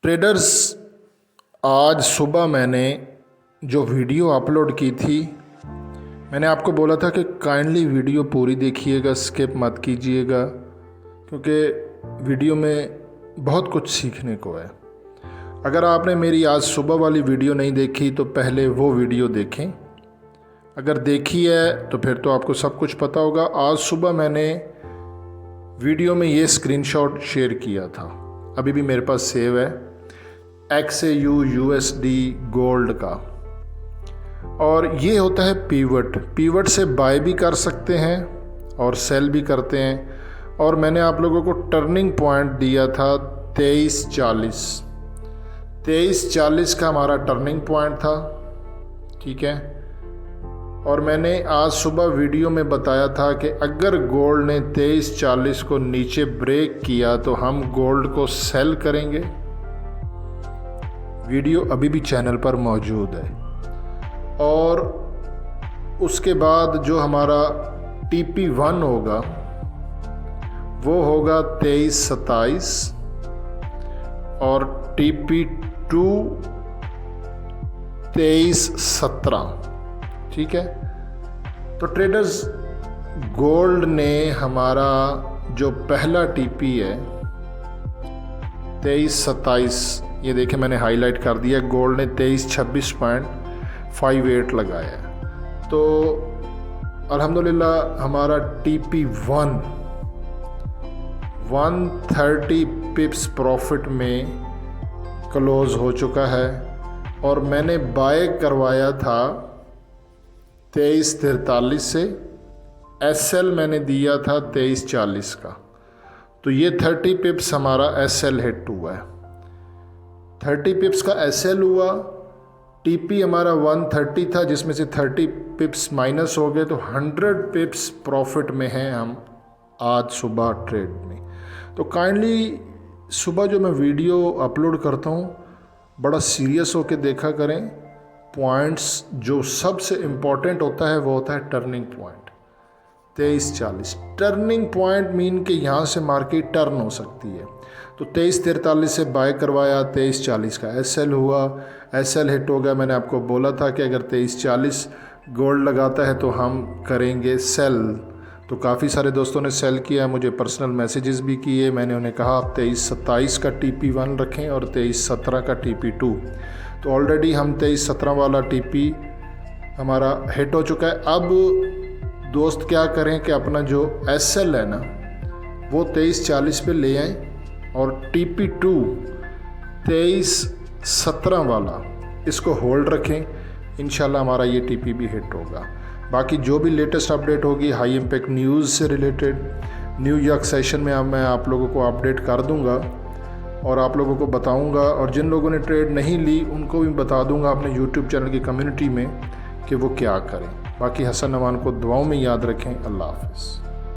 Traders, आज सुबह मैंने जो वीडियो अपलोड की थी, मैंने आपको बोला था कि काइंडली वीडियो पूरी देखिएगा, स्किप मत कीजिएगा, क्योंकि वीडियो में बहुत कुछ सीखने को है। अगर आपने मेरी आज सुबह वाली वीडियो नहीं देखी तो पहले वो वीडियो देखें, अगर देखी है तो फिर तो आपको सब कुछ पता होगा। आज सुबह मैंने वीडियो में ये स्क्रीनशॉट शेयर किया था, अभी भी मेरे पास सेव है, XAU USD गोल्ड का, और ये होता है पीवट से बाय भी कर सकते हैं और सेल भी करते हैं। और मैंने आप लोगों को टर्निंग पॉइंट दिया था 2340 का हमारा टर्निंग पॉइंट था, ठीक है। और मैंने आज सुबह वीडियो में बताया था कि अगर गोल्ड ने 2340 को नीचे ब्रेक किया तो हम गोल्ड को सेल करेंगे। वीडियो अभी भी चैनल पर मौजूद है। और उसके बाद जो हमारा TP1 होगा वो होगा 2327 और TP2 2317, ठीक है। तो ट्रेडर्स, गोल्ड ने हमारा जो पहला TP है 2327, ये देखें मैंने हाईलाइट कर दिया, गोल्ड ने 2326.58 लगाया है। तो अल्हम्दुलिल्लाह हमारा TP1 130 पिप्स प्रॉफिट में क्लोज हो चुका है। और मैंने बाय करवाया था 2343 से, SL मैंने दिया था 2340 का। तो ये 30 पिप्स हमारा SL हिट हुआ है, 30 पिप्स का SL हुआ। TP हमारा 130 था, जिसमें से 30 पिप्स माइनस हो गए, तो 100 पिप्स प्रॉफिट में हैं हम आज सुबह ट्रेड में। तो काइंडली सुबह जो मैं वीडियो अपलोड करता हूँ बड़ा सीरियस होकर देखा करें। पॉइंट्स जो सबसे इम्पॉर्टेंट होता है वो होता है turning point 2340। Turning point mean कि यहाँ से मार्केट टर्न हो सकती है। तो 2343 से बाय करवाया, 2340 का SL हुआ, SL हिट हो गया। मैंने आपको बोला था कि अगर 2340 गोल्ड लगाता है तो हम करेंगे सेल। तो काफ़ी सारे दोस्तों ने सेल किया, मुझे पर्सनल मैसेजेस भी किए। मैंने उन्हें कहा आप 2327 का TP1 रखें और 2317 का TP2। तो ऑलरेडी हम 2317 वाला TP हमारा हिट हो चुका है। अब दोस्त क्या करें कि अपना जो SL है ना वो 2340 पे ले आएँ और TP2 2317 वाला इसको होल्ड रखें। इंशाल्लाह हमारा ये TP भी हिट होगा। बाकी जो भी लेटेस्ट अपडेट होगी हाई इम्पैक्ट न्यूज़ से रिलेटेड, न्यूयॉर्क सेशन में मैं आप लोगों को अपडेट कर दूंगा और आप लोगों को बताऊंगा। और जिन लोगों ने ट्रेड नहीं ली उनको भी बता दूंगा अपने यूट्यूब चैनल की कम्युनिटी में कि वो क्या करें। बाकी हसन नवान को दुआओं में याद रखें। अल्लाह हाफ़िज़।